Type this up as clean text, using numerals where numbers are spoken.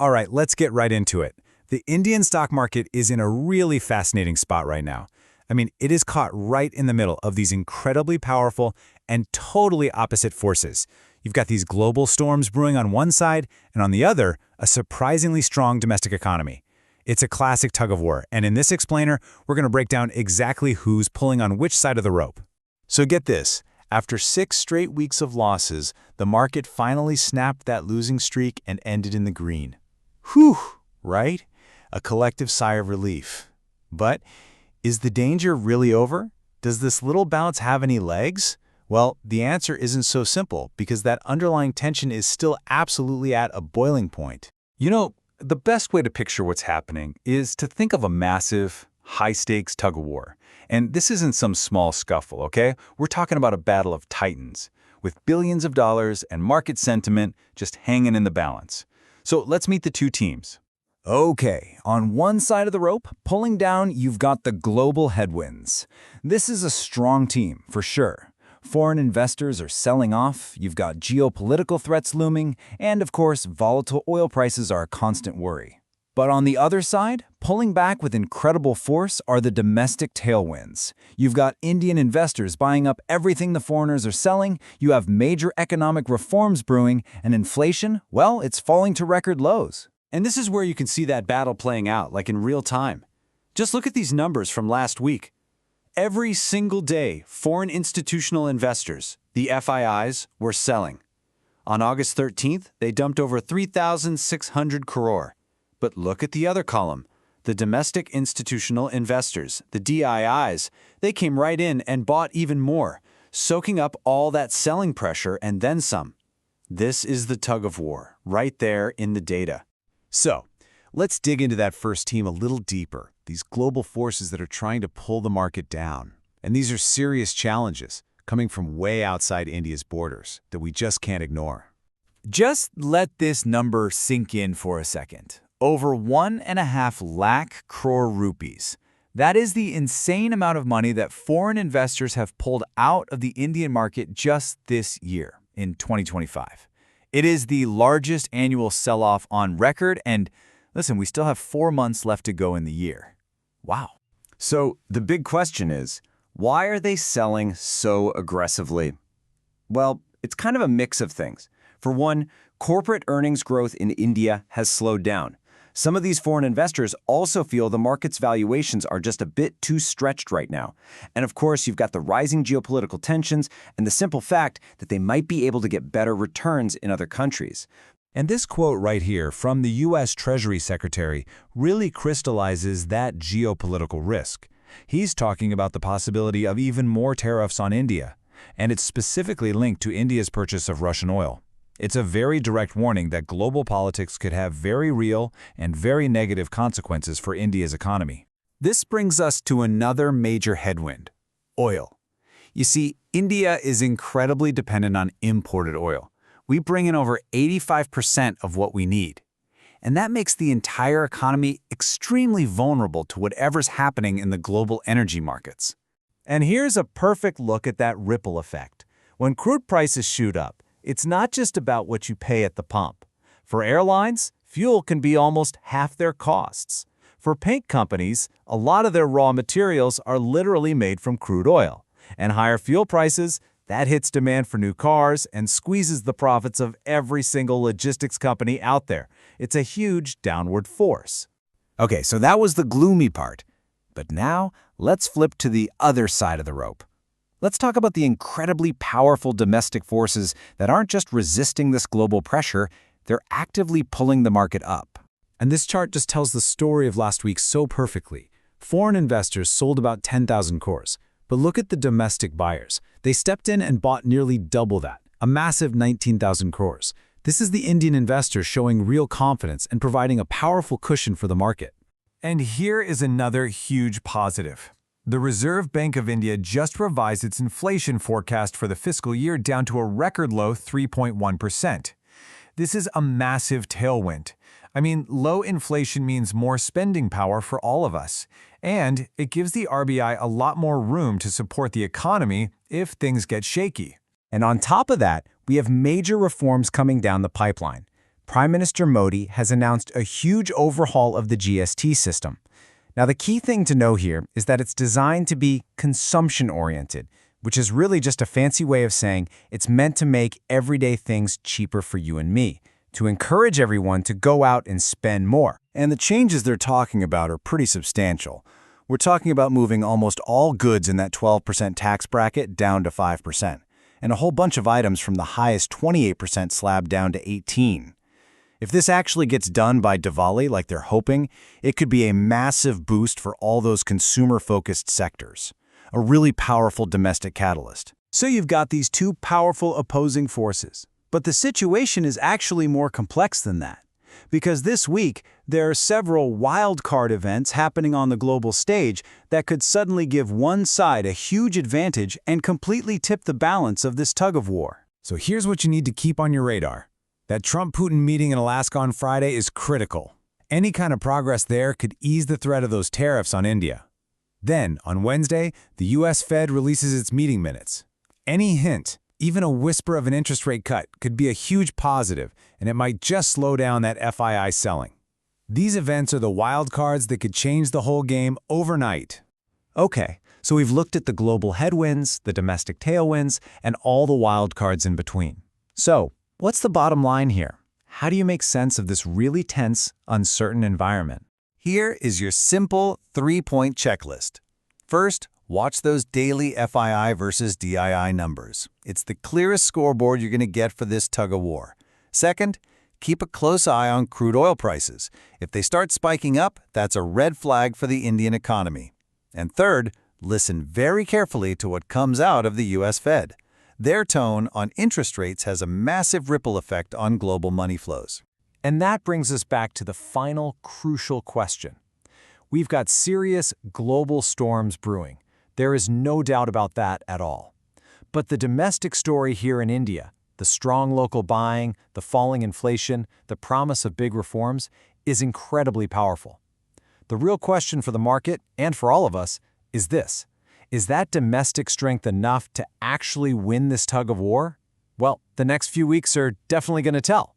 All right, let's get right into it. The Indian stock market is in a really fascinating spot right now. I mean, it is caught right in the middle of these incredibly powerful and totally opposite forces. You've got these global storms brewing on one side, and on the other, a surprisingly strong domestic economy. It's a classic tug of war, and in this explainer, we're going to break down exactly who's pulling on which side of the rope. So get this. After 6 straight weeks of losses, the market finally snapped that losing streak and ended in the green. Whew, right? A collective sigh of relief. But is the danger really over? Does this little bounce have any legs? Well, the answer isn't so simple because that underlying tension is still absolutely at a boiling point. You know, the best way to picture what's happening is to think of a massive, high-stakes tug of war. And this isn't some small scuffle, okay? We're talking about a battle of titans, with billions of dollars and market sentiment just hanging in the balance. So let's meet the two teams. Okay, on one side of the rope, pulling down, you've got the global headwinds. This is a strong team, for sure. Foreign investors are selling off, you've got geopolitical threats looming, and of course, volatile oil prices are a constant worry. But on the other side, pulling back with incredible force are the domestic tailwinds. You've got Indian investors buying up everything the foreigners are selling, you have major economic reforms brewing, and inflation, well, it's falling to record lows. And this is where you can see that battle playing out, like in real time. Just look at these numbers from last week. Every single day, foreign institutional investors, the FIIs, were selling. On August 13th, they dumped over 3,600 crore. But look at the other column. The domestic institutional investors, the DIIs, they came right in and bought even more, soaking up all that selling pressure and then some. This is the tug of war, right there in the data. So, let's dig into that first team a little deeper, these global forces that are trying to pull the market down. And these are serious challenges coming from way outside India's borders that we just can't ignore. Just let this number sink in for a second. Over 1.5 lakh crore rupees. That is the insane amount of money that foreign investors have pulled out of the Indian market just this year, in 2025. It is the largest annual sell-off on record, and listen, we still have 4 months left to go in the year. Wow. So the big question is, why are they selling so aggressively? Well, it's kind of a mix of things. For one, corporate earnings growth in India has slowed down. Some of these foreign investors also feel the market's valuations are just a bit too stretched right now. And of course, you've got the rising geopolitical tensions and the simple fact that they might be able to get better returns in other countries. And this quote right here from the U.S. Treasury Secretary really crystallizes that geopolitical risk. He's talking about the possibility of even more tariffs on India, and it's specifically linked to India's purchase of Russian oil. It's a very direct warning that global politics could have very real and very negative consequences for India's economy. This brings us to another major headwind: oil. You see, India is incredibly dependent on imported oil. We bring in over 85% of what we need. And that makes the entire economy extremely vulnerable to whatever's happening in the global energy markets. And here's a perfect look at that ripple effect. When crude prices shoot up, it's not just about what you pay at the pump. For airlines, fuel can be almost half their costs. For paint companies, a lot of their raw materials are literally made from crude oil. And higher fuel prices, that hits demand for new cars and squeezes the profits of every single logistics company out there. It's a huge downward force. Okay, so that was the gloomy part. But now, let's flip to the other side of the rope. Let's talk about the incredibly powerful domestic forces that aren't just resisting this global pressure, they're actively pulling the market up. And this chart just tells the story of last week so perfectly. Foreign investors sold about 10,000 crores, but look at the domestic buyers. They stepped in and bought nearly double that, a massive 19,000 crores. This is the Indian investors showing real confidence and providing a powerful cushion for the market. And here is another huge positive. The Reserve Bank of India just revised its inflation forecast for the fiscal year down to a record low 3.1%. This is a massive tailwind. I mean, low inflation means more spending power for all of us, and it gives the RBI a lot more room to support the economy if things get shaky. And on top of that, we have major reforms coming down the pipeline. Prime Minister Modi has announced a huge overhaul of the GST system. Now, the key thing to know here is that it's designed to be consumption-oriented, which is really just a fancy way of saying it's meant to make everyday things cheaper for you and me, to encourage everyone to go out and spend more. And the changes they're talking about are pretty substantial. We're talking about moving almost all goods in that 12% tax bracket down to 5%, and a whole bunch of items from the highest 28% slab down to 18%. If this actually gets done by Diwali like they're hoping, it could be a massive boost for all those consumer-focused sectors. A really powerful domestic catalyst. So you've got these two powerful opposing forces. But the situation is actually more complex than that. Because this week, there are several wildcard events happening on the global stage that could suddenly give one side a huge advantage and completely tip the balance of this tug of war. So here's what you need to keep on your radar. That Trump-Putin meeting in Alaska on Friday is critical. Any kind of progress there could ease the threat of those tariffs on India. Then, on Wednesday, the U.S. Fed releases its meeting minutes. Any hint, even a whisper of an interest rate cut, could be a huge positive, and it might just slow down that FII selling. These events are the wild cards that could change the whole game overnight. Okay, so we've looked at the global headwinds, the domestic tailwinds, and all the wild cards in between. So, what's the bottom line here? How do you make sense of this really tense, uncertain environment? Here is your simple 3-point checklist. First, watch those daily FII versus DII numbers. It's the clearest scoreboard you're going to get for this tug of war. Second, keep a close eye on crude oil prices. If they start spiking up, that's a red flag for the Indian economy. And third, listen very carefully to what comes out of the U.S. Fed. Their tone on interest rates has a massive ripple effect on global money flows. And that brings us back to the final crucial question. We've got serious global storms brewing. There is no doubt about that at all. But the domestic story here in India, the strong local buying, the falling inflation, the promise of big reforms, is incredibly powerful. The real question for the market, and for all of us, is this. Is that domestic strength enough to actually win this tug of war? Well, the next few weeks are definitely going to tell.